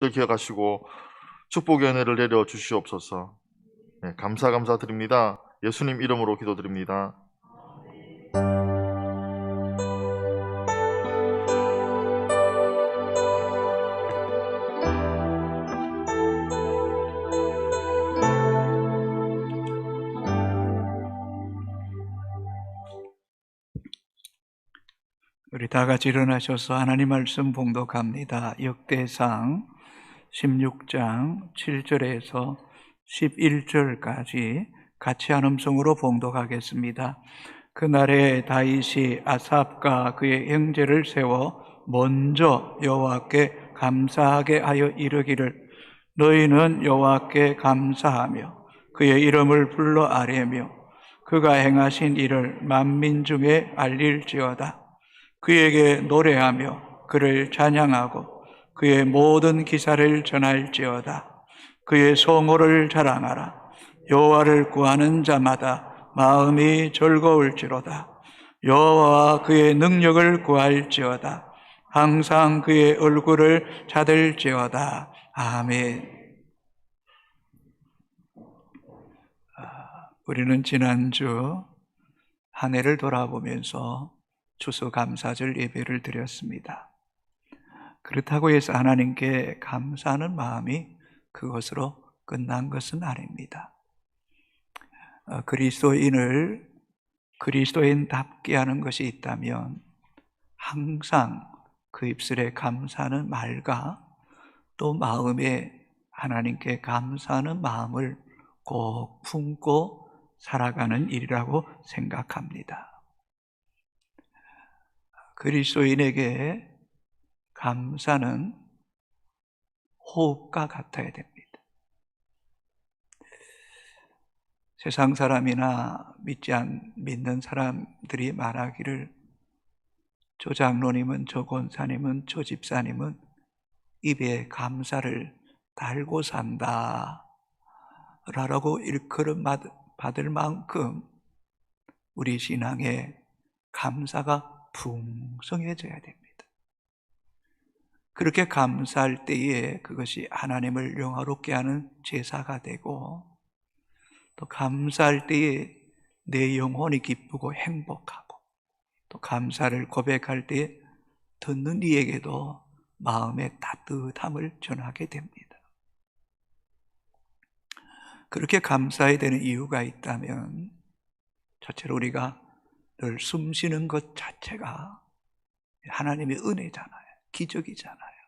기억하시고 축복의 은혜를 내려 주시옵소서. 네, 감사드립니다. 예수님 이름으로 기도드립니다. 우리 다 같이 일어나셔서 하나님 말씀 봉독합니다. 역대상 16장 7절에서 11절까지 같이 한 음성으로 봉독하겠습니다. 그날에 다윗이 아삽과 그의 형제를 세워 먼저 여호와께 감사하게 하여 이르기를 너희는 여호와께 감사하며 그의 이름을 불러 아뢰며 그가 행하신 일을 만민 중에 알릴지어다. 그에게 노래하며 그를 찬양하고 그의 모든 기사를 전할지어다. 그의 성호를 자랑하라. 여호와를 구하는 자마다 마음이 즐거울지로다. 여호와와 그의 능력을 구할지어다. 항상 그의 얼굴을 찾을지어다. 아멘. 우리는 지난주 한 해를 돌아보면서 추수감사절 예배를 드렸습니다. 그렇다고 해서 하나님께 감사하는 마음이 그것으로 끝난 것은 아닙니다. 그리스도인을 그리스도인답게 하는 것이 있다면 항상 그 입술에 감사하는 말과 또 마음에 하나님께 감사하는 마음을 꼭 품고 살아가는 일이라고 생각합니다. 그리스도인에게 감사는 호흡과 같아야 됩니다. 세상 사람이나 믿는 사람들이 말하기를 조 장로님은, 조 권사님은, 조 집사님은 입에 감사를 달고 산다 라고 일컬음 받을 만큼 우리 신앙에 감사가 풍성해져야 됩니다. 그렇게 감사할 때에 그것이 하나님을 영화롭게 하는 제사가 되고 또 감사할 때에 내 영혼이 기쁘고 행복하고 또 감사를 고백할 때에 듣는 이에게도 마음의 따뜻함을 전하게 됩니다. 그렇게 감사해야 되는 이유가 있다면 첫째로 우리가 늘 숨 쉬는 것 자체가 하나님의 은혜잖아요. 기적이잖아요.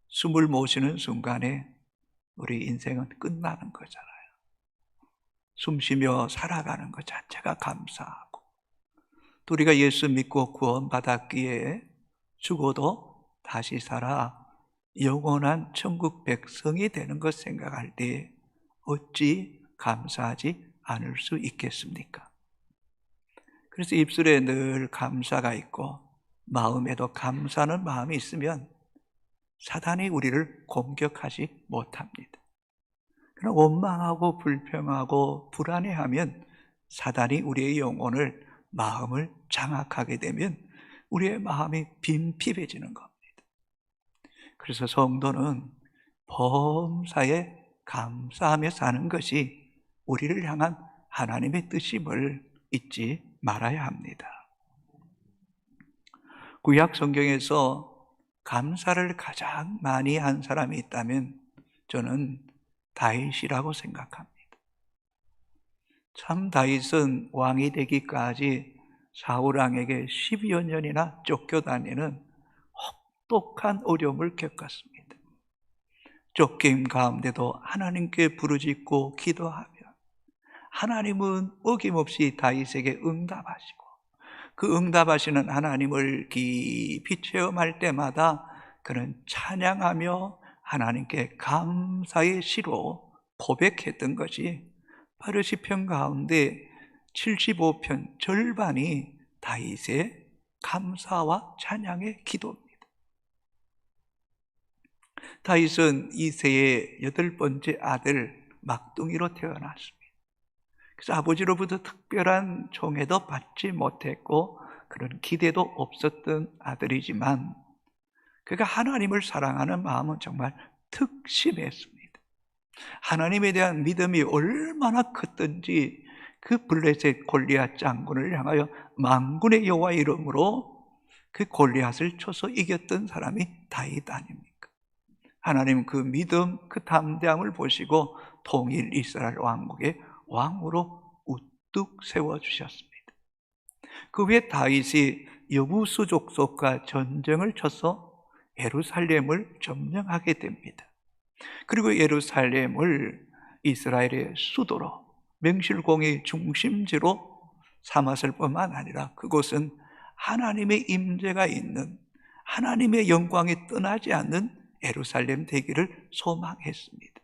숨을 못 쉬는 순간에 우리 인생은 끝나는 거잖아요. 숨 쉬며 살아가는 것 자체가 감사하고 또 우리가 예수 믿고 구원받았기에 죽어도 다시 살아 영원한 천국 백성이 되는 것 생각할 때 어찌 감사하지 않을 수 있겠습니까? 그래서 입술에 늘 감사가 있고 마음에도 감사하는 마음이 있으면 사단이 우리를 공격하지 못합니다. 그러나 원망하고 불평하고 불안해하면 사단이 우리의 영혼을, 마음을 장악하게 되면 우리의 마음이 빈핍해지는 겁니다. 그래서 성도는 범사에 감사하며 사는 것이 우리를 향한 하나님의 뜻임을 잊지 말아야 합니다. 구약 성경에서 감사를 가장 많이 한 사람이 있다면 저는 다윗이라고 생각합니다. 참 다윗은 왕이 되기까지 사울왕에게 10여 년이나 쫓겨다니는 혹독한 어려움을 겪었습니다. 쫓김 가운데도 하나님께 부르짖고 기도하며 하나님은 어김없이 다윗에게 응답하시고 그 응답하시는 하나님을 깊이 체험할 때마다 그는 찬양하며 하나님께 감사의 시로 고백했던 것이 바로 시편 가운데 75편 절반이 다윗의 감사와 찬양의 기도입니다. 다윗은 이새의 8번째 아들 막둥이로 태어났습니다. 그래서 아버지로부터 특별한 총애도 받지 못했고 그런 기대도 없었던 아들이지만 그가 하나님을 사랑하는 마음은 정말 특심했습니다. 하나님에 대한 믿음이 얼마나 컸던지 그 블레셋 골리앗 장군을 향하여 만군의 여호와 이름으로 그 골리앗을 쳐서 이겼던 사람이 다윗 아닙니까? 하나님 그 믿음, 그 담대함을 보시고 통일 이스라엘 왕국의 왕으로 우뚝 세워주셨습니다. 그 후에 다윗이 여부수 족속과 전쟁을 쳐서 예루살렘을 점령하게 됩니다. 그리고 예루살렘을 이스라엘의 수도로, 명실공히 중심지로 삼았을 뿐만 아니라 그곳은 하나님의 임재가 있는, 하나님의 영광이 떠나지 않는 예루살렘 되기를 소망했습니다.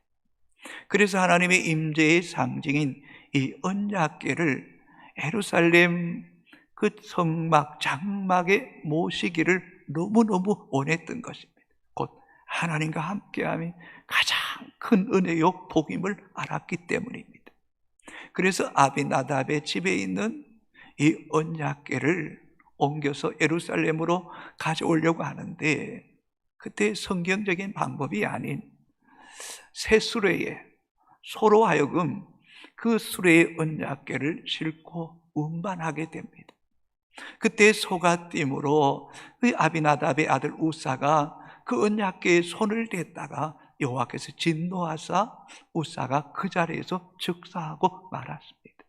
그래서 하나님의 임재의 상징인 이 언약궤를 예루살렘 그 성막, 장막에 모시기를 너무너무 원했던 것입니다. 곧 하나님과 함께함이 가장 큰 은혜요 복임을 알았기 때문입니다. 그래서 아비나답의 집에 있는 이 언약궤를 옮겨서 예루살렘으로 가져오려고 하는데, 그때 성경적인 방법이 아닌 새 수레에 소로 하여금 그 수레의 언약궤를 싣고 운반하게 됩니다. 그때 소가 띠므로 그 아비나답의 아들 우사가 그 언약궤에 손을 댔다가 여호와께서 진노하사 우사가 그 자리에서 즉사하고 말았습니다.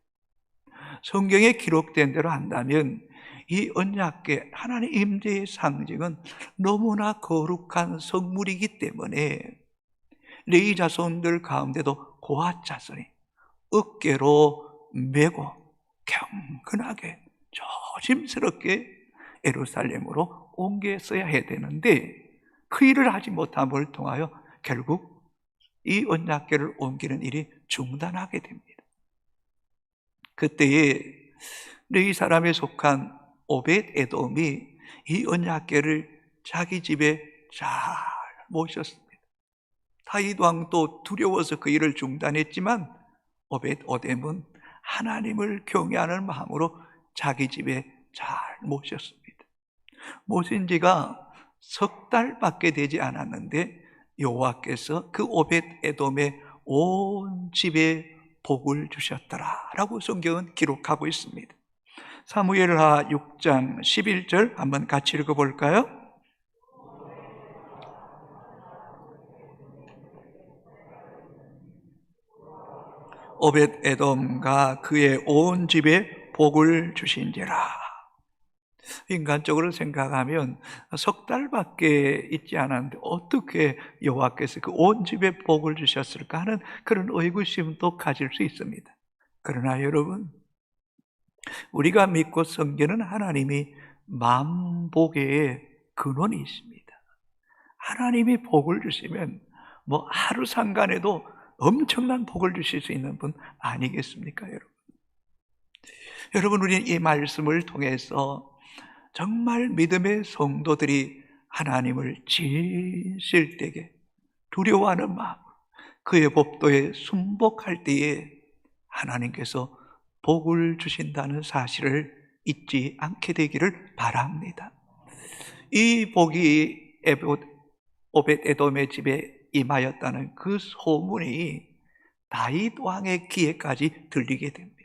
성경에 기록된 대로 한다면 이 언약궤, 하나님 임재의 상징은 너무나 거룩한 성물이기 때문에 레위 자손들 가운데도 고핫 자손이 어깨로 메고 경건하게 조심스럽게 예루살렘으로 옮겼어야 해야 되는데, 그 일을 하지 못함을 통하여 결국 이 언약궤를 옮기는 일이 중단하게 됩니다. 그때에 레위 사람에 속한 오벳 에돔이 이 언약궤를 자기 집에 잘 모셨습니다. 다윗 왕도 두려워서 그 일을 중단했지만 오벳 에돔은 하나님을 경외하는 마음으로 자기 집에 잘 모셨습니다. 모신 지가 석 달밖에 되지 않았는데 여호와께서 그 오벳 에돔의 온 집에 복을 주셨더라라고 성경은 기록하고 있습니다. 사무엘하 6장 11절 한번 같이 읽어볼까요? 오벳 에돔과 그의 온 집에 복을 주신지라. 인간적으로 생각하면 석 달밖에 있지 않았는데 어떻게 여호와께서 그 온 집에 복을 주셨을까 하는 그런 의구심도 가질 수 있습니다. 그러나 여러분, 우리가 믿고 섬기는 하나님이 만복의 근원이 있습니다. 하나님이 복을 주시면 뭐 하루 상간에도 엄청난 복을 주실 수 있는 분 아니겠습니까, 여러분? 여러분, 우리는 이 말씀을 통해서 정말 믿음의 성도들이 하나님을 진실되게 두려워하는 마음, 그의 법도에 순복할 때에 하나님께서 복을 주신다는 사실을 잊지 않게 되기를 바랍니다. 이 복이 오벳 에돔의 집에 임하였다는 그 소문이 다윗 왕의 귀에까지 들리게 됩니다.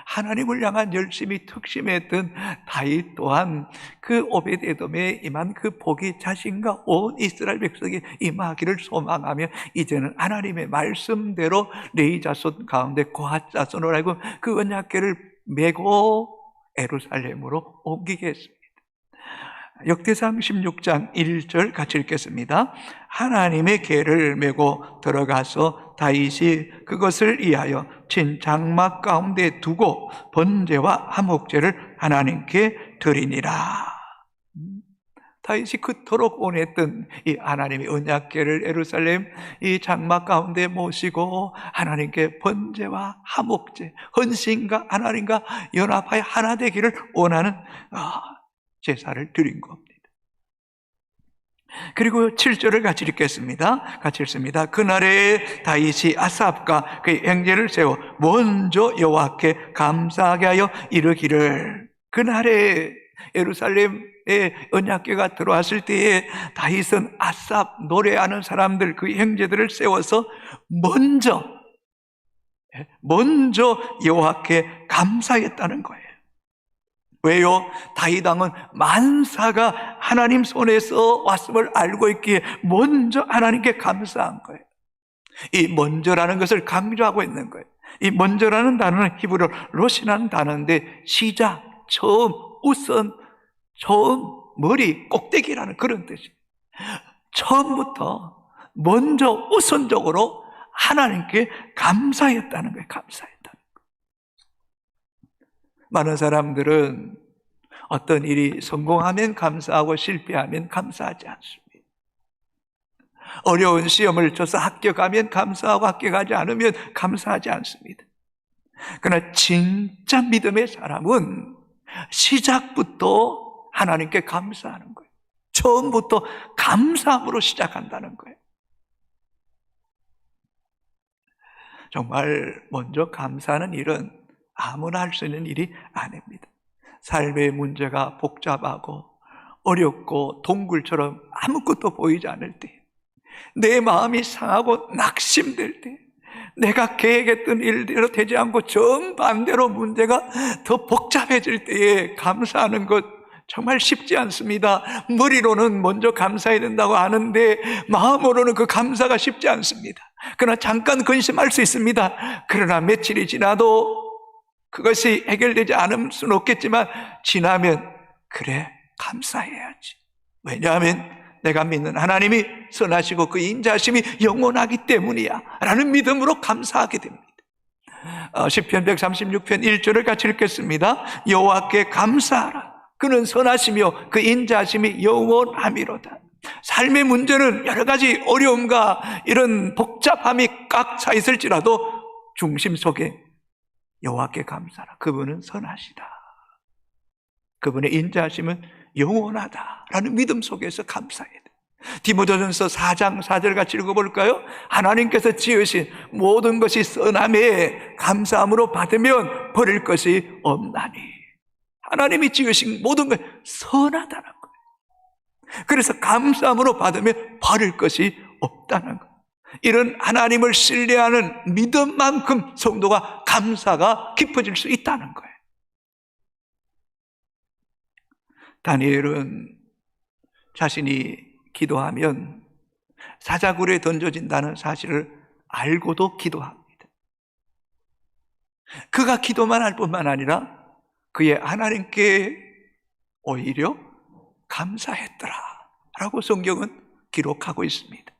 하나님을 향한 열심히 특심했던 다윗 또한 그 오벳 에돔에 임한 그 복이 자신과 온 이스라엘 백성에 임하기를 소망하며 이제는 하나님의 말씀대로 레위 자손 가운데 고핫 자손을 알고 그 언약궤를 메고 예루살렘으로 옮기겠습니다. 역대상 16장 1절 같이 읽겠습니다. 하나님의 궤를 메고 들어가서 다윗이 그것을 위하여 친 장막 가운데 두고 번제와 화목제를 하나님께 드리니라. 다윗이 그토록 원했던 이 하나님의 언약궤를 예루살렘 이 장막 가운데 모시고 하나님께 번제와 화목제, 헌신과 하나님과 연합하여 하나 되기를 원하는 제사를 드린 겁니다. 그리고 7절을 같이 읽겠습니다. 같이 읽습니다. 그날에 다윗이 아삽과 그의 형제를 세워 먼저 여호와께 감사하게 하여 이르기를, 그날에 예루살렘 언약궤가 들어왔을 때에 다윗은 아삽 노래하는 사람들 그 형제들을 세워서 먼저 여호와께 감사했다는 거예요. 왜요? 다윗 왕은 만사가 하나님 손에서 왔음을 알고 있기에 먼저 하나님께 감사한 거예요. 이 먼저라는 것을 강조하고 있는 거예요. 이 먼저라는 단어는 히브리어 로시라는 단어인데 시작, 처음, 우선, 처음, 머리, 꼭대기라는 그런 뜻이에요. 처음부터 먼저 우선적으로 하나님께 감사했다는 거예요. 감사했다는 거예요. 많은 사람들은 어떤 일이 성공하면 감사하고 실패하면 감사하지 않습니다. 어려운 시험을 쳐서 합격하면 감사하고 합격하지 않으면 감사하지 않습니다. 그러나 진짜 믿음의 사람은 시작부터 하나님께 감사하는 거예요. 처음부터 감사함으로 시작한다는 거예요. 정말 먼저 감사하는 일은 아무나 할 수 있는 일이 아닙니다. 삶의 문제가 복잡하고 어렵고 동굴처럼 아무것도 보이지 않을 때, 내 마음이 상하고 낙심될 때, 내가 계획했던 일대로 되지 않고 정반대로 문제가 더 복잡해질 때에 감사하는 것 정말 쉽지 않습니다. 머리로는 먼저 감사해야 된다고 하는데 마음으로는 그 감사가 쉽지 않습니다. 그러나 잠깐 근심할 수 있습니다. 그러나 며칠이 지나도 그것이 해결되지 않을 수는 없겠지만 지나면 그래, 감사해야지. 왜냐하면 내가 믿는 하나님이 선하시고 그 인자하심이 영원하기 때문이야 라는 믿음으로 감사하게 됩니다. 시편 136편 1절을 같이 읽겠습니다. 여호와께 감사하라. 그는 선하시며 그 인자하심이 영원하미로다. 삶의 문제는 여러 가지 어려움과 이런 복잡함이 꽉 차 있을지라도 중심 속에 여호와께 감사하라. 그분은 선하시다. 그분의 인자하심은 영원하다라는 믿음 속에서 감사해야 돼. 디모데전서 4장 4절 같이 읽어볼까요? 하나님께서 지으신 모든 것이 선함에 감사함으로 받으면 버릴 것이 없나니. 하나님이 지으신 모든 것이 선하다는 거예요. 그래서 감사함으로 받으면 버릴 것이 없다는 거예요. 이런 하나님을 신뢰하는 믿음만큼 성도가 감사가 깊어질 수 있다는 거예요. 다니엘은 자신이 기도하면 사자굴에 던져진다는 사실을 알고도 기도합니다. 그가 기도만 할 뿐만 아니라 그의 하나님께 오히려 감사했더라 라고 성경은 기록하고 있습니다.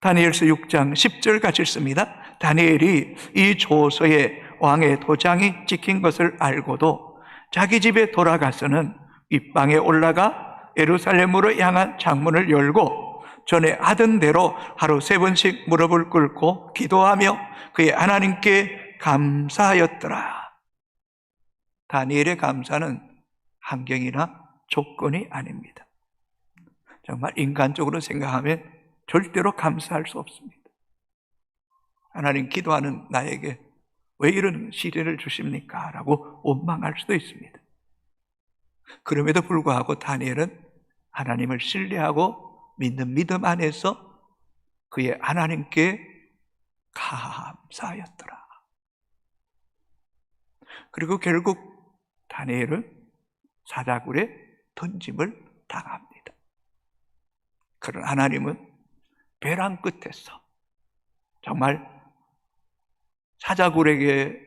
다니엘서 6장 10절 같이 읽습니다. 다니엘이 이 조서에 왕의 도장이 찍힌 것을 알고도 자기 집에 돌아가서는 윗방에 올라가 예루살렘으로 향한 창문을 열고 전에 하던 대로 하루 3번씩 무릎을 꿇고 기도하며 그의 하나님께 감사하였더라. 다니엘의 감사는 환경이나 조건이 아닙니다. 정말 인간적으로 생각하면 절대로 감사할 수 없습니다. 하나님, 기도하는 나에게 왜 이런 시련을 주십니까? 라고 원망할 수도 있습니다. 그럼에도 불구하고 다니엘은 하나님을 신뢰하고 믿는 믿음 안에서 그의 하나님께 감사하였더라. 그리고 결국 다니엘은 사자굴에 던짐을 당합니다. 그러나 하나님은 벼랑 끝에서 정말 사자굴에게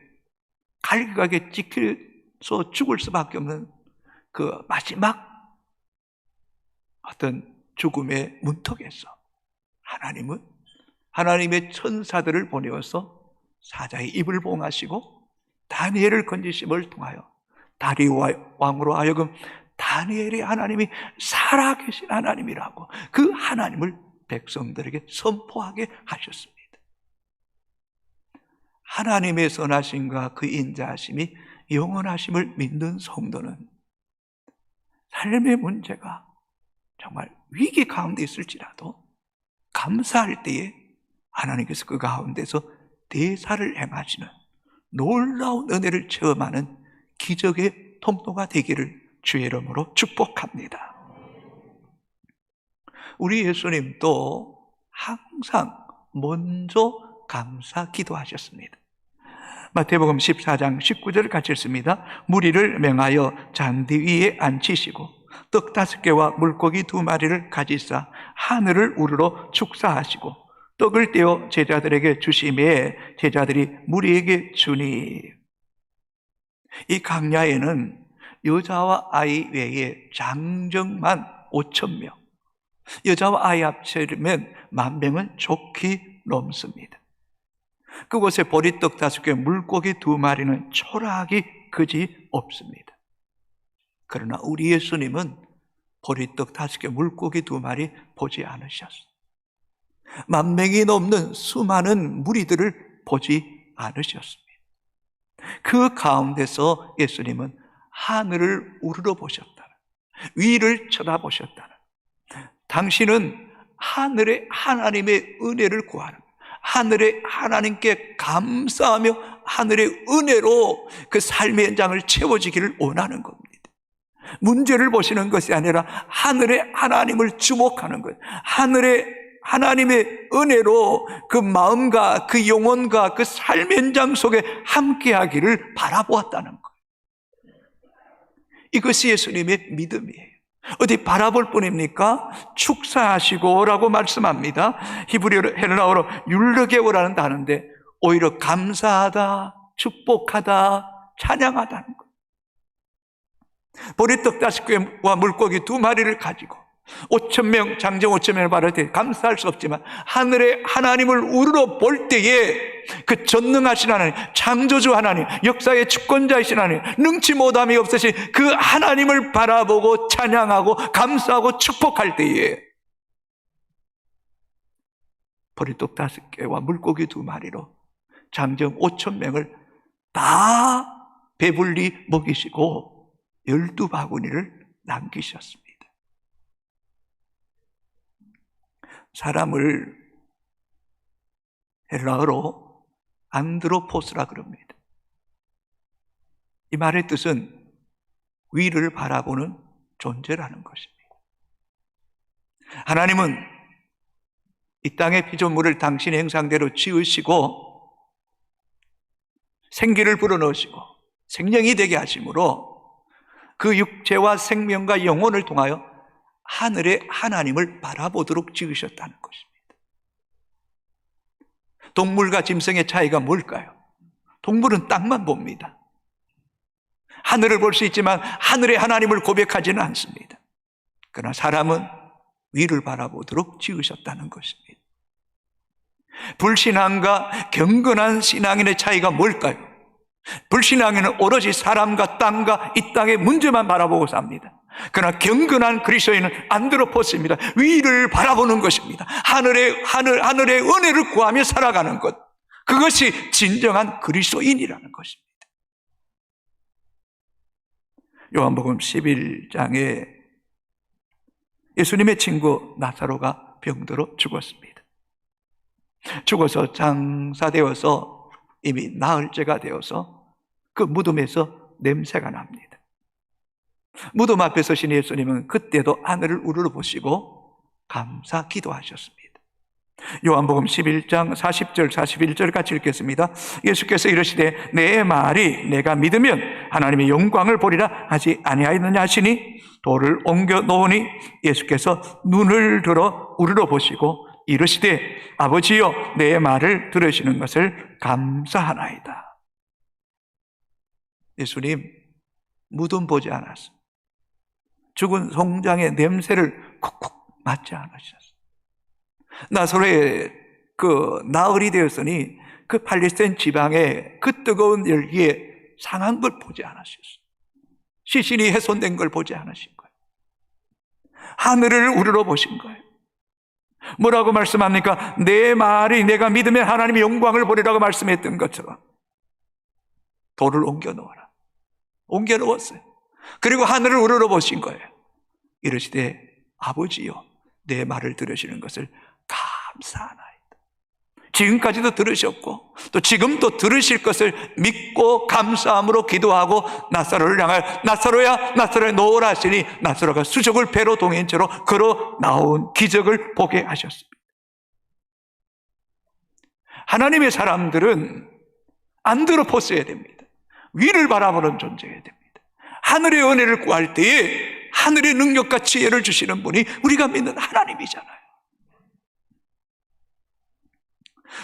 갈기가게 찍혀서 죽을 수밖에 없는 그 마지막 어떤 죽음의 문턱에서 하나님은 하나님의 천사들을 보내어서 사자의 입을 봉하시고 다니엘을 건지심을 통하여 다리오 왕으로 하여금 다니엘의 하나님이 살아계신 하나님이라고 그 하나님을 백성들에게 선포하게 하셨습니다. 하나님의 선하심과 그 인자하심이 영원하심을 믿는 성도는 삶의 문제가 정말 위기 가운데 있을지라도 감사할 때에 하나님께서 그 가운데서 대사를 행하시는 놀라운 은혜를 체험하는 기적의 통로가 되기를 주의 이름으로 축복합니다. 우리 예수님도 항상 먼저 감사 기도하셨습니다. 마태복음 14장 19절을 같이 읽습니다. 무리를 명하여 잔디 위에 앉히시고 떡 5개와 물고기 2마리를 가지사 하늘을 우러러 축사하시고 떡을 떼어 제자들에게 주시매 제자들이 무리에게 주니. 이 강야에는 여자와 아이 외에 장정만 5,000명, 여자와 아이 합치면 10,000명은 좋게 넘습니다. 그곳에 보리떡 5개, 물고기 2마리는 초라하기 그지 없습니다. 그러나 우리 예수님은 보리떡 5개, 물고기 2마리 보지 않으셨습니다. 10,000명이 넘는 수많은 무리들을 보지 않으셨습니다. 그 가운데서 예수님은 하늘을 우러러 보셨다는, 위를 쳐다보셨다는, 당신은 하늘의 하나님의 은혜를 구하는, 하늘의 하나님께 감사하며 하늘의 은혜로 그 삶의 현장을 채워지기를 원하는 겁니다. 문제를 보시는 것이 아니라 하늘의 하나님을 주목하는 것, 하나님의 은혜로 그 마음과 그 영혼과 그 삶의 현장 속에 함께하기를 바라보았다는 것. 이것이 예수님의 믿음이에요. 어디 바라볼 뿐입니까? 축사하시고 라고 말씀합니다. 히브리어로 헬라어로 율르게오라는 단어인데 오히려 감사하다, 축복하다, 찬양하다는 것. 보리떡 5개와 물고기 2마리를 가지고 5,000명, 장정 5,000명을 바랄 때 감사할 수 없지만 하늘의 하나님을 우러러 볼 때에 그 전능하신 하나님, 창조주 하나님, 역사의 주권자이신 하나님, 능치 못함이 없으신 그 하나님을 바라보고 찬양하고 감사하고 축복할 때에 보리떡 5개와 물고기 2마리로 장정 5,000명을 다 배불리 먹이시고 12바구니를 남기셨습니다. 사람을 헬라어로 안드로포스라 그럽니다. 이 말의 뜻은 위를 바라보는 존재라는 것입니다. 하나님은 이 땅의 피조물을 당신의 형상대로 지으시고 생기를 불어넣으시고 생명이 되게 하심으로 그 육체와 생명과 영혼을 통하여 하늘의 하나님을 바라보도록 지으셨다는 것입니다. 동물과 짐승의 차이가 뭘까요? 동물은 땅만 봅니다. 하늘을 볼 수 있지만 하늘의 하나님을 고백하지는 않습니다. 그러나 사람은 위를 바라보도록 지으셨다는 것입니다. 불신앙과 경건한 신앙인의 차이가 뭘까요? 불신앙인은 오로지 사람과 땅과 이 땅의 문제만 바라보고 삽니다. 그러나 경건한 그리스도인은 안드로포스입니다. 위를 바라보는 것입니다. 하늘의 은혜를 구하며 살아가는 것, 그것이 진정한 그리스도인이라는 것입니다. 요한복음 11장에 예수님의 친구 나사로가 병들어 죽었습니다. 죽어서 장사되어서 이미 나흘째가 되어서 그 무덤에서 냄새가 납니다. 무덤 앞에 서신 예수님은 그때도 하늘을 우러러 보시고 감사 기도하셨습니다. 요한복음 11장 40절 41절 같이 읽겠습니다. 예수께서 이르시되 내 말이 내가 믿으면 하나님의 영광을 보리라 하지 아니하였느냐 하시니 돌을 옮겨 놓으니 예수께서 눈을 들어 우러러 보시고 이르시되 아버지여 내 말을 들으시는 것을 감사하나이다. 예수님 무덤 보지 않았습니다. 죽은 송장의 냄새를 콕콕 맡지 않으셨어요. 나사로의 그 나흘이 되었으니 그 팔레스타인 지방의 그 뜨거운 열기에 상한 걸 보지 않으셨어요. 시신이 훼손된 걸 보지 않으신 거예요. 하늘을 우러러 보신 거예요. 뭐라고 말씀합니까? 내 말이 내가 믿으면 하나님의 영광을 보리라고 말씀했던 것처럼 돌을 옮겨 놓아라. 옮겨 놓았어요. 그리고 하늘을 우러러 보신 거예요. 이르시되 아버지여 내 말을 들으시는 것을 감사하나이다. 지금까지도 들으셨고 또 지금도 들으실 것을 믿고 감사함으로 기도하고 나사로를 향하여 나사로야 나사로야 놓으라 하시니 나사로가 수족을 배로 동인 채로 걸어 나온 기적을 보게 하셨습니다. 하나님의 사람들은 안드로포스여야 됩니다. 위를 바라보는 존재여야 됩니다. 하늘의 은혜를 구할 때에 하늘의 능력과 지혜를 주시는 분이 우리가 믿는 하나님이잖아요.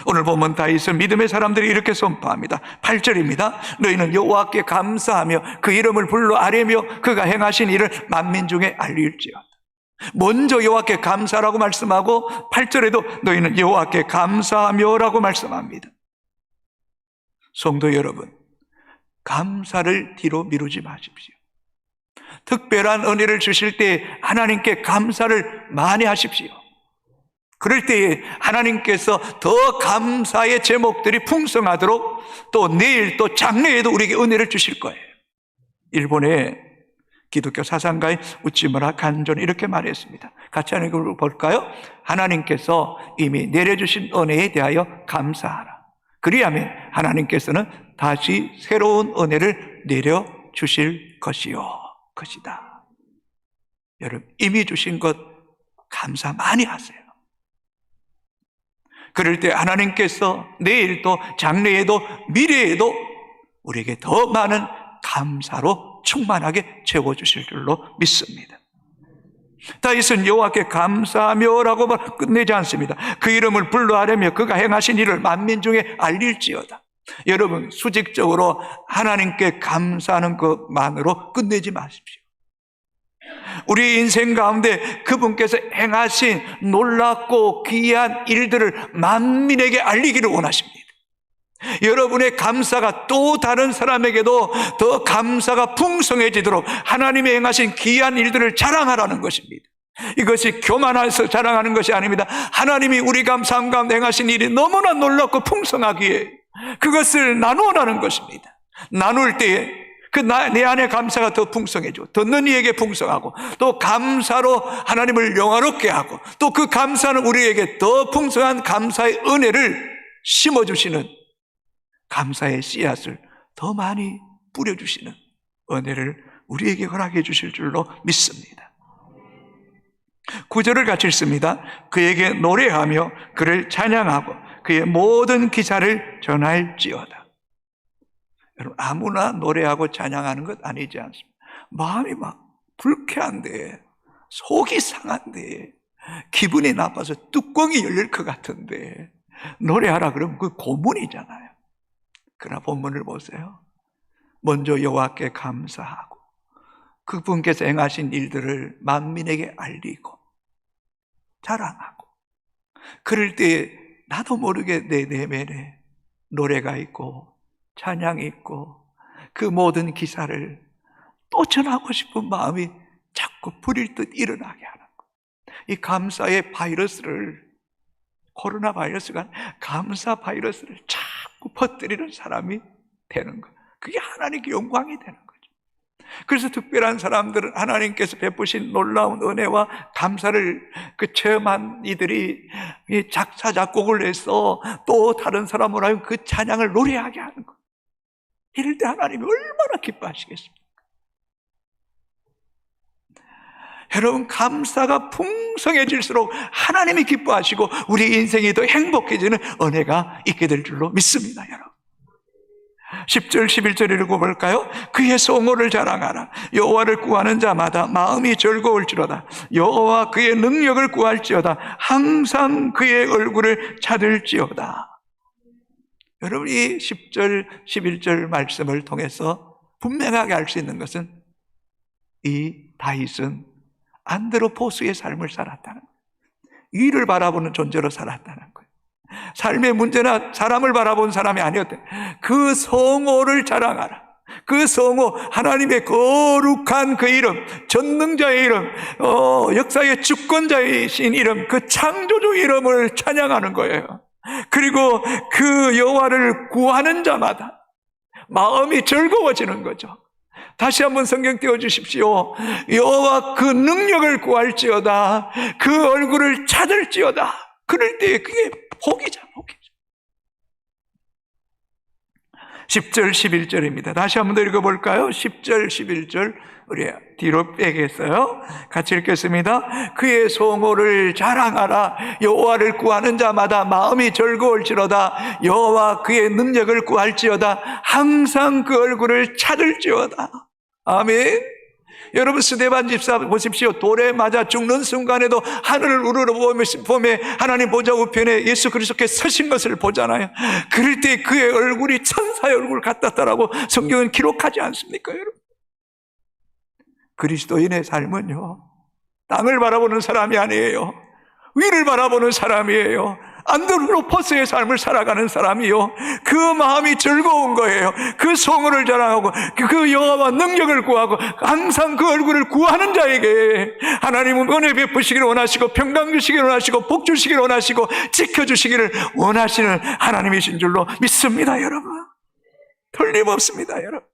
오늘 보면 다윗은 믿음의 사람들이 이렇게 선포합니다. 8절입니다. 너희는 여호와께 감사하며 그 이름을 불러 아뢰며 그가 행하신 일을 만민 중에 알릴지어다. 먼저 여호와께 감사라고 말씀하고 8절에도 너희는 여호와께 감사하며라고 말씀합니다. 성도 여러분, 감사를 뒤로 미루지 마십시오. 특별한 은혜를 주실 때 하나님께 감사를 많이 하십시오. 그럴 때에 하나님께서 더 감사의 제목들이 풍성하도록 또 내일 또 장래에도 우리에게 은혜를 주실 거예요. 일본의 기독교 사상가인 우치무라 간조는 이렇게 말했습니다. 같이 한번 볼까요? 하나님께서 이미 내려주신 은혜에 대하여 감사하라. 그리하면 하나님께서는 다시 새로운 은혜를 내려주실 것이다. 여러분, 이미 주신 것 감사 많이 하세요. 그럴 때 하나님께서 내일도 장래에도 미래에도 우리에게 더 많은 감사로 충만하게 채워주실 줄로 믿습니다. 다윗은 여호와께 감사하며라고 끝내지 않습니다. 그 이름을 불러 아뢰며 그가 행하신 일을 만민 중에 알릴지어다. 여러분, 수직적으로 하나님께 감사하는 것만으로 끝내지 마십시오. 우리 인생 가운데 그분께서 행하신 놀랍고 귀한 일들을 만민에게 알리기를 원하십니다. 여러분의 감사가 또 다른 사람에게도 더 감사가 풍성해지도록 하나님의 행하신 귀한 일들을 자랑하라는 것입니다. 이것이 교만해서 자랑하는 것이 아닙니다. 하나님이 우리 삶 가운데 행하신 일이 너무나 놀랍고 풍성하기에 그것을 나누라는 것입니다. 나눌 때에 내 안에 감사가 더 풍성해지고 듣는 이에게 풍성하고 또 감사로 하나님을 영화롭게 하고 또 그 감사는 우리에게 더 풍성한 감사의 은혜를 심어주시는 감사의 씨앗을 더 많이 뿌려주시는 은혜를 우리에게 허락해 주실 줄로 믿습니다. 9절을 같이 읽습니다. 그에게 노래하며 그를 찬양하고 그의 모든 기사를 전할지어다. 여러분, 아무나 노래하고 찬양하는 것 아니지 않습니까? 마음이 막 불쾌한데, 속이 상한데, 기분이 나빠서 뚜껑이 열릴 것 같은데 노래하라 그러면 그 고문이잖아요. 그러나 본문을 보세요. 먼저 여호와께 감사하고 그분께서 행하신 일들을 만민에게 알리고 자랑하고, 그럴 때 나도 모르게 내 내면에 노래가 있고 찬양이 있고 그 모든 기사를 또 전하고 싶은 마음이 자꾸 불일 듯 일어나게 하는 거예요. 이 감사의 바이러스를, 코로나 바이러스가 감사 바이러스를 자꾸 퍼뜨리는 사람이 되는 거예요. 그게 하나님께 영광이 되는 거죠. 그래서 특별한 사람들은 하나님께서 베푸신 놀라운 은혜와 감사를 체험한 이들이 작사 작곡을 해서 또 다른 사람으로 하여금 그 찬양을 노래하게 하는 거예요. 이럴 때 하나님이 얼마나 기뻐하시겠습니까? 여러분, 감사가 풍성해질수록 하나님이 기뻐하시고 우리 인생이 더 행복해지는 은혜가 있게 될 줄로 믿습니다. 여러분, 10절 11절 읽어볼까요? 그의 성호를 자랑하라. 여호와를 구하는 자마다 마음이 즐거울지로다. 여호와 그의 능력을 구할지어다. 항상 그의 얼굴을 찾을지어다. 여러분, 이 10절 11절 말씀을 통해서 분명하게 알 수 있는 것은 이 다윗은 안드로포스의 삶을 살았다는 거예요. 위를 바라보는 존재로 살았다는 거예요. 삶의 문제나 사람을 바라본 사람이 아니었대. 그 성호를 자랑하라. 그 성호, 하나님의 거룩한 그 이름, 전능자의 이름, 역사의 주권자이신 이름, 그 창조주 이름을 찬양하는 거예요. 그리고 그 여호와를 구하는 자마다 마음이 즐거워지는 거죠. 다시 한번 성경 띄워주십시오. 여호와 그 능력을 구할지어다. 그 얼굴을 찾을지어다. 그럴 때 그게 복이죠, 복이죠. 10절, 11절입니다. 다시 한번 더 읽어볼까요? 10절, 11절. 우리 뒤로 빼겠어요. 같이 읽겠습니다. 그의 성호를 자랑하라. 여호와를 구하는 자마다 마음이 즐거울지로다. 여호와 그의 능력을 구할지어다. 항상 그 얼굴을 찾을지어다. 아멘. 여러분, 스데반 집사 보십시오. 돌에 맞아 죽는 순간에도 하늘을 우러러보며 하나님 보좌 우편에 예수 그리스도께서 서신 것을 보잖아요. 그럴 때 그의 얼굴이 천사의 얼굴 같았다라고 성경은 기록하지 않습니까, 여러분? 그리스도인의 삶은요, 땅을 바라보는 사람이 아니에요. 위를 바라보는 사람이에요. 안드로포스의 삶을 살아가는 사람이요, 그 마음이 즐거운 거예요. 그 성호를 자랑하고 그 여호와 능력을 구하고 항상 그 얼굴을 구하는 자에게 하나님은 은혜 베푸시기를 원하시고 평강 주시기를 원하시고 복 주시기를 원하시고 지켜주시기를 원하시는 하나님이신 줄로 믿습니다, 여러분. 틀림없습니다, 여러분.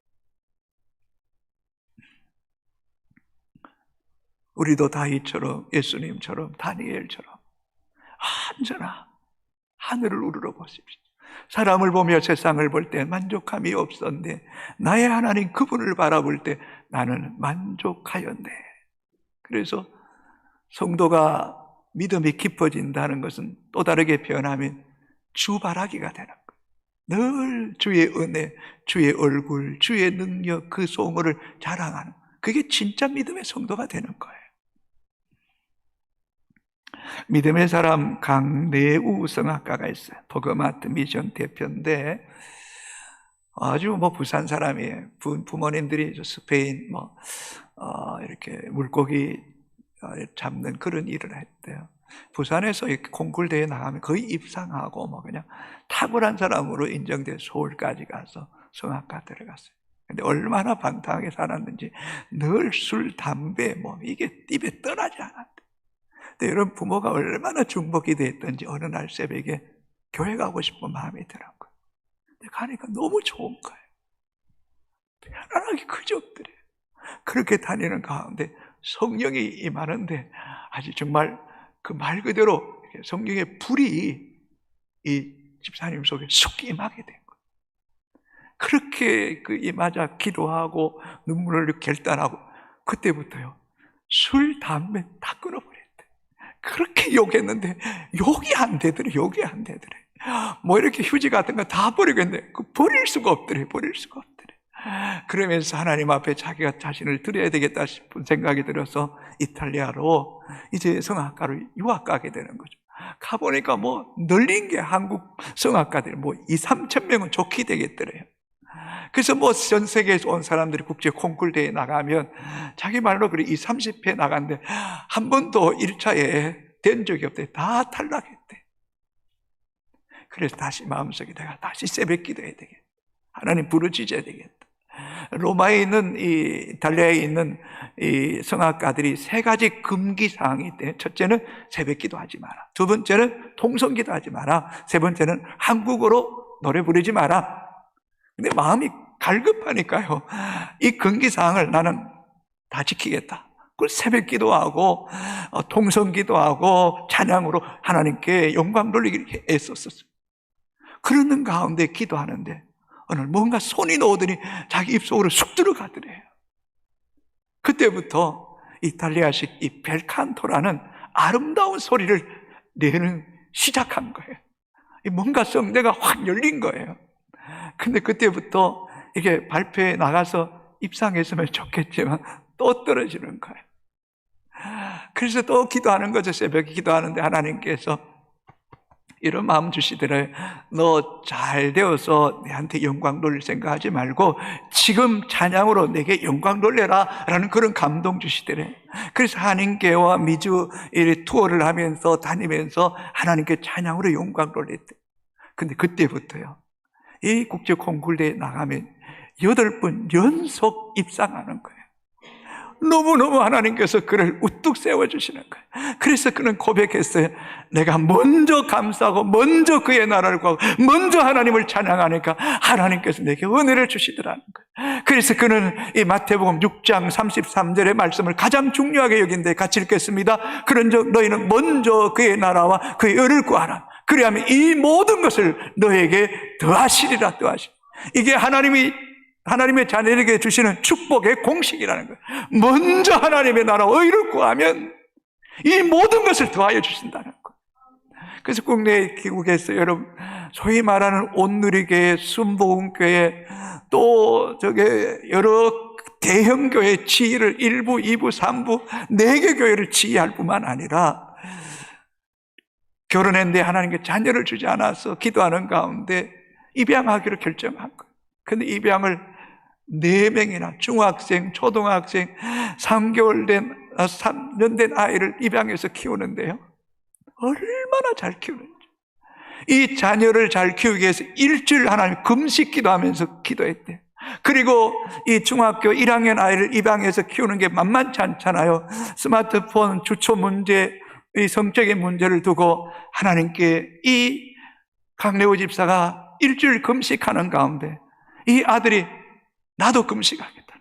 우리도 다윗처럼, 예수님처럼, 다니엘처럼 언제나 하늘을 우러러보십시오. 사람을 보며 세상을 볼 때 만족함이 없었는데 나의 하나님 그분을 바라볼 때 나는 만족하였네. 그래서 성도가 믿음이 깊어진다는 것은 또 다르게 표현하면 주바라기가 되는 거예요. 늘 주의 은혜, 주의 얼굴, 주의 능력, 그 성호를 자랑하는, 그게 진짜 믿음의 성도가 되는 거예요. 믿음의 사람 강내우 성악가가 있어요. 버거마트 미션 대표인데 아주 부산 사람이에요. 부모님들이 스페인 이렇게 물고기 잡는 그런 일을 했대요. 부산에서 이렇게 콩쿨 대회 나가면 거의 입상하고 그냥 탁월한 사람으로 인정돼 서울까지 가서 성악가 들어갔어요. 근데 얼마나 방탕하게 살았는지 늘 술, 담배 이게 입에 떠나지 않았대. 근데 여러분, 부모가 얼마나 중복이 됐던지 어느 날 새벽에 교회 가고 싶은 마음이 드는 거예요. 근데 가니까 너무 좋은 거예요. 편안하게 그저 엎드려요. 그렇게 다니는 가운데 성령이 임하는데 아주 정말 그 말 그대로 성령의 불이 이 집사님 속에 쑥 임하게 된 거예요. 그렇게 임하자 기도하고 눈물을 결단하고 그때부터요, 술, 담배 다 끊어버렸대. 그렇게 욕했는데 욕이 안 되더래. 이렇게 휴지 같은 거 다 버리겠네. 버릴 수가 없더래. 그러면서 하나님 앞에 자기가 자신을 드려야 되겠다 싶은 생각이 들어서 이탈리아로 이제 성악가로 유학 가게 되는 거죠. 가보니까 널린 게 한국 성악가들이 2-3천 명은 좋게 되겠더래요. 그래서 전 세계에서 온 사람들이 국제 콩쿨 대회에 나가면 자기 말로 그래 20-30회 나갔는데 한 번도 1차에 된 적이 없대. 다 탈락했대. 그래서 다시 마음속에 내가 다시 새벽 기도해야 되겠다. 하나님 부르짖어야 되겠다. 로마에 있는 이탈리아에 있는 이 성악가들이 3가지 금기 사항이 있대. 첫째는 새벽 기도하지 마라. 두 번째는 통성 기도하지 마라. 세 번째는 한국어로 노래 부르지 마라. 근데 마음이 갈급하니까요, 이 금기사항을 나는 다 지키겠다. 그걸 새벽 기도하고 통성 기도하고 찬양으로 하나님께 영광 돌리기 애썼었어요. 그러는 가운데 기도하는데 어느 뭔가 손이 놓으더니 자기 입속으로 쑥 들어가더래요. 그때부터 이탈리아식 이 벨칸토라는 아름다운 소리를 내는 시작한 거예요. 뭔가 성대가 확 열린 거예요. 근데 그때부터 이게 발표에 나가서 입상했으면 좋겠지만 또 떨어지는 거예요. 그래서 또 기도하는 거죠. 새벽에 기도하는데 하나님께서 이런 마음 주시더래요. 너 잘 되어서 내한테 영광 돌릴 생각하지 말고 지금 찬양으로 내게 영광 돌려라 라는 그런 감동 주시더래요. 그래서 한인교회와 미주 투어를 하면서 다니면서 하나님께 찬양으로 영광 돌렸대요. 근데 그때부터요, 이 국제 콩쿨대에 나가면 8번 연속 입상하는 거예요. 너무너무 하나님께서 그를 우뚝 세워주시는 거예요. 그래서 그는 고백했어요. 내가 먼저 감사하고 먼저 그의 나라를 구하고 먼저 하나님을 찬양하니까 하나님께서 내게 은혜를 주시더라는 거예요. 그래서 그는 이 마태복음 6장 33절의 말씀을 가장 중요하게 여긴데 같이 읽겠습니다. 그런즉 너희는 먼저 그의 나라와 그의 의를 구하라. 그리하면 이 모든 것을 너에게 더하시리라. 이게 하나님의 자녀에게 주시는 축복의 공식이라는 거예요. 먼저 하나님의 나라 의를 구하면 이 모든 것을 더하여 주신다는 거예요. 그래서 국내 기국에서 여러분 소위 말하는 온누리교회, 순복음교회 또 여러 대형교회 지위를 1부, 2부, 3부 4개 교회를 지휘할 뿐만 아니라 결혼했는데 하나님께 자녀를 주지 않아서 기도하는 가운데 입양하기로 결정한 거예요. 근데 입양을 4명이나 중학생, 초등학생, 3개월 된 3년 된 아이를 입양해서 키우는데요, 얼마나 잘 키우는지. 이 자녀를 잘 키우기 위해서 일주일 하나님 금식 기도하면서 기도했대요. 그리고 이 중학교 1학년 아이를 입양해서 키우는 게 만만치 않잖아요. 스마트폰 주초 문제, 이 성적인 문제를 두고 하나님께 이 강래우 집사가 일주일 금식하는 가운데 이 아들이 나도 금식하겠다.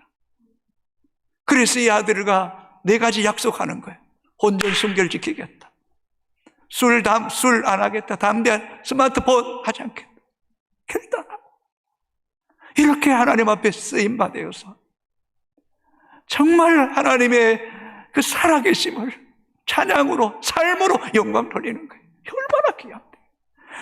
그래서 이 아들과 4가지 약속하는 거예요. 혼전 순결 지키겠다. 술 안 하겠다. 담배, 스마트폰 하지 않겠다. 결단하고 이렇게 하나님 앞에 쓰임 받아서 정말 하나님의 그 살아계심을 찬양으로, 삶으로 영광 돌리는 거예요. 얼마나 귀한데.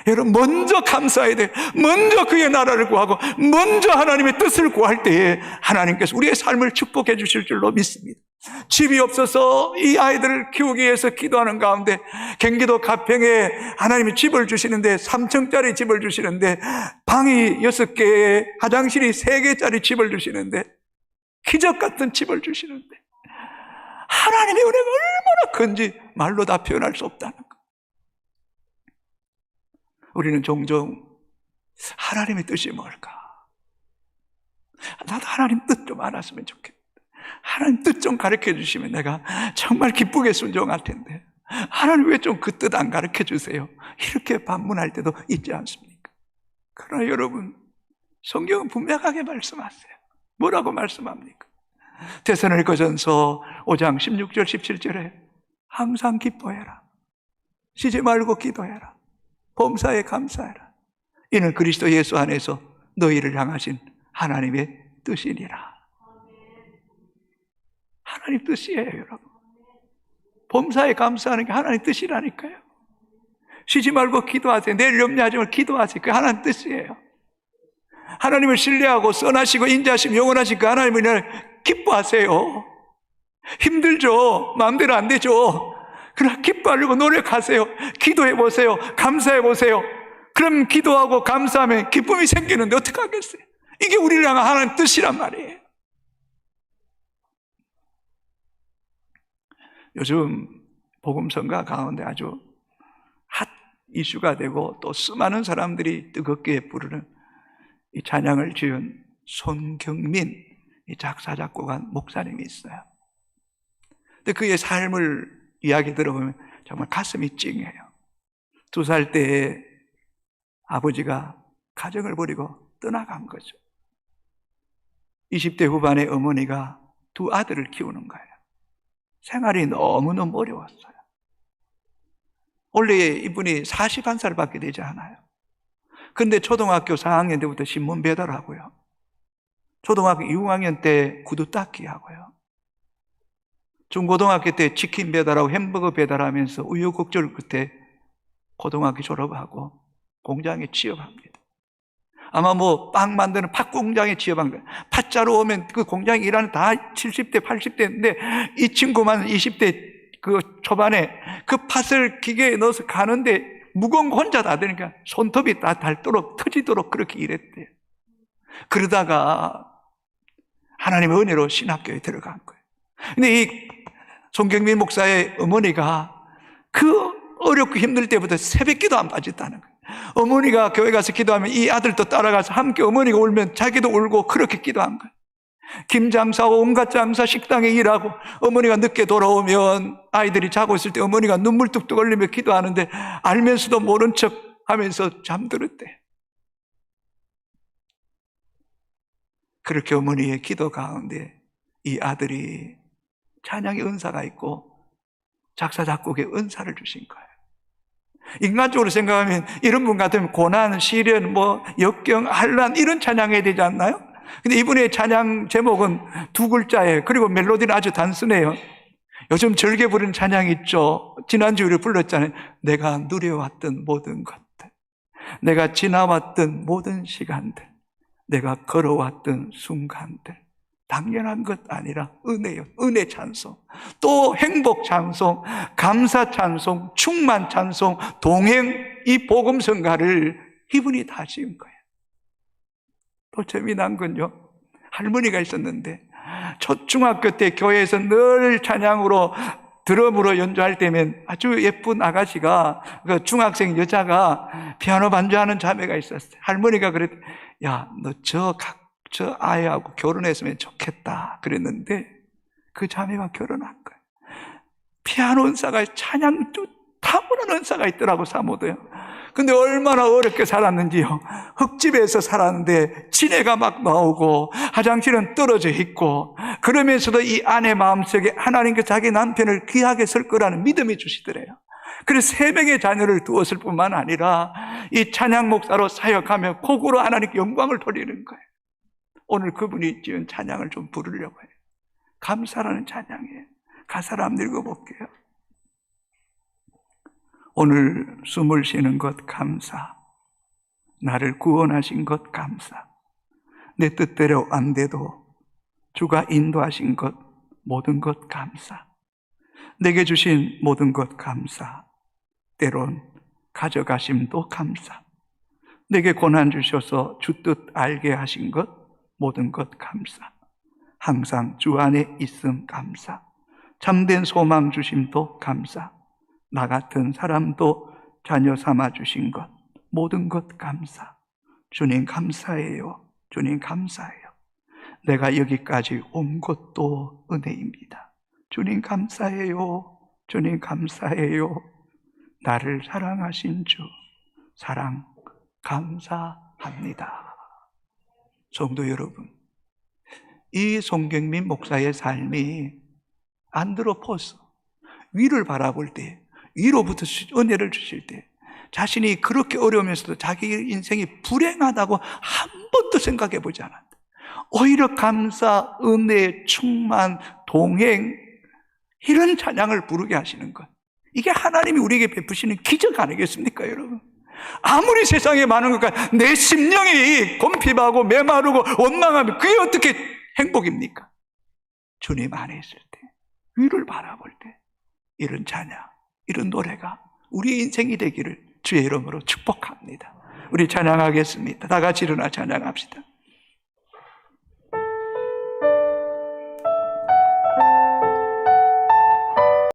여러분, 먼저 감사해야 돼요. 먼저 그의 나라를 구하고 먼저 하나님의 뜻을 구할 때에 하나님께서 우리의 삶을 축복해 주실 줄로 믿습니다. 집이 없어서 이 아이들을 키우기 위해서 기도하는 가운데 경기도 가평에 하나님이 집을 주시는데 3층짜리 집을 주시는데 방이 6개에 화장실이 3개짜리 집을 주시는데 기적 같은 집을 주시는데 하나님의 은혜가 얼마나 큰지 말로 다 표현할 수 없다는 것. 우리는 종종 하나님의 뜻이 뭘까? 나도 하나님 뜻 좀 알았으면 좋겠다. 하나님 뜻 좀 가르쳐 주시면 내가 정말 기쁘게 순종할 텐데 하나님 왜 좀 그 뜻 안 가르쳐 주세요? 이렇게 반문할 때도 있지 않습니까? 그러나 여러분, 성경은 분명하게 말씀하세요. 뭐라고 말씀합니까? 데살로니가전서 5장 16절 17절에 항상 기뻐해라. 쉬지 말고 기도해라. 범사에 감사해라. 이는 그리스도 예수 안에서 너희를 향하신 하나님의 뜻이니라. 하나님 뜻이에요, 여러분. 범사에 감사하는 게 하나님 뜻이라니까요. 쉬지 말고 기도하세요. 내일 염려하지 말고 기도하세요. 그게 하나님 뜻이에요. 하나님을 신뢰하고 선하시고 인자하시고 영원하신 그 하나님을 기뻐하세요. 힘들죠. 마음대로 안 되죠. 그러나 기뻐하려고 노력하세요. 기도해 보세요. 감사해 보세요. 그럼 기도하고 감사하면 기쁨이 생기는데 어떻게 하겠어요? 이게 우리를 향한 하나님 뜻이란 말이에요. 요즘 복음성가 가운데 아주 핫 이슈가 되고 또 수많은 사람들이 뜨겁게 부르는 이 찬양을 지은 손경민 이 작사 작곡한 목사님이 있어요. 근데 그의 삶을 이야기 들어보면 정말 가슴이 찡해요. 2살 때에 아버지가 가정을 버리고 떠나간 거죠. 20대 후반에 어머니가 2 아들을 키우는 거예요. 생활이 너무너무 어려웠어요. 원래 이분이 41살밖에 되지 않아요. 근데 초등학교 4학년 때부터 신문 배달하고요. 초등학교 6학년 때 구두 닦기 하고요. 중고등학교 때 치킨 배달하고 햄버거 배달하면서 우여곡절 끝에 고등학교 졸업하고 공장에 취업합니다. 아마 빵 만드는 팥 공장에 취업한 거예요. 팥자루 오면 그 공장에 일하는 다 70대, 80대인데 이 친구만 20대 그 초반에 그 팥을 기계에 넣어서 가는데 무거운 거 혼자 다 되니까 손톱이 다 닳도록 터지도록 그렇게 일했대요. 그러다가 하나님의 은혜로 신학교에 들어간 거예요. 근데 이 손경민 목사의 어머니가 그 어렵고 힘들 때부터 새벽기도 안 빠졌다는 거예요. 어머니가 교회 가서 기도하면 이 아들도 따라가서 함께 어머니가 울면 자기도 울고 그렇게 기도한 거예요. 김 장사, 온갖 장사, 식당에 일하고 어머니가 늦게 돌아오면 아이들이 자고 있을 때 어머니가 눈물 뚝뚝 흘리며 기도하는데 알면서도 모른 척 하면서 잠들었대. 그렇게 어머니의 기도 가운데 이 아들이 찬양의 은사가 있고 작사 작곡의 은사를 주신 거예요. 인간적으로 생각하면 이런 분 같으면 고난, 시련, 역경, 환난 이런 찬양해야 되지 않나요? 근데 이분의 찬양 제목은 두 글자예요. 그리고 멜로디는 아주 단순해요. 요즘 즐겨 부르는 찬양 있죠. 지난주에 우리 불렀잖아요. 내가 누려왔던 모든 것들, 내가 지나왔던 모든 시간들, 내가 걸어왔던 순간들, 당연한 것 아니라 은혜요. 은혜 찬송, 또 행복 찬송, 감사 찬송, 충만 찬송, 동행, 이 복음성가를 이분이 다 지은 거예요. 또 재미난 건요, 할머니가 있었는데 초중학교 때 교회에서 늘 찬양으로 드럼으로 연주할 때면 아주 예쁜 아가씨가, 그 중학생 여자가 피아노 반주하는 자매가 있었어요. 할머니가 그랬대, 야, 너 저 아이하고 결혼했으면 좋겠다 그랬는데 그 자매가 결혼한 거예요. 피아노 은사가, 찬양 타고난 은사가 있더라고, 사모도요. 근데 얼마나 어렵게 살았는지요. 흙집에서 살았는데 진해가 막 나오고 화장실은 떨어져 있고, 그러면서도 이 아내 마음속에 하나님께 자기 남편을 귀하게 쓸 거라는 믿음이 주시더래요. 그래서 3명의 자녀를 두었을 뿐만 아니라 이 찬양 목사로 사역하며 곡으로 하나님께 영광을 돌리는 거예요. 오늘 그분이 지은 찬양을 좀 부르려고 해요. 감사라는 찬양이에요. 가사를 한번 읽어볼게요. 오늘 숨을 쉬는 것 감사, 나를 구원하신 것 감사, 내 뜻대로 안 돼도 주가 인도하신 것 모든 것 감사, 내게 주신 모든 것 감사, 때론 가져가심도 감사, 내게 고난 주셔서 주 뜻 알게 하신 것 모든 것 감사, 항상 주 안에 있음 감사, 참된 소망 주심도 감사, 나 같은 사람도 자녀 삼아 주신 것 모든 것 감사. 주님 감사해요. 주님 감사해요. 내가 여기까지 온 것도 은혜입니다. 주님 감사해요. 주님 감사해요. 나를 사랑하신 주 사랑 감사합니다. 성도 여러분, 이 송경민 목사의 삶이 안드로포스, 위를 바라볼 때, 위로부터 은혜를 주실 때 자신이 그렇게 어려우면서도 자기 인생이 불행하다고 한 번도 생각해 보지 않았다. 오히려 감사, 은혜, 충만, 동행, 이런 찬양을 부르게 하시는 것, 이게 하나님이 우리에게 베푸시는 기적 아니겠습니까, 여러분? 아무리 세상에 많은 것과 내 심령이 곰핍하고 메마르고 원망하면 그게 어떻게 행복입니까? 주님 안에 있을 때, 위를 바라볼 때 이런 찬양, 이런 노래가 우리의 인생이 되기를 주의 이름으로 축복합니다. 우리 찬양하겠습니다. 다 같이 일어나 찬양합시다.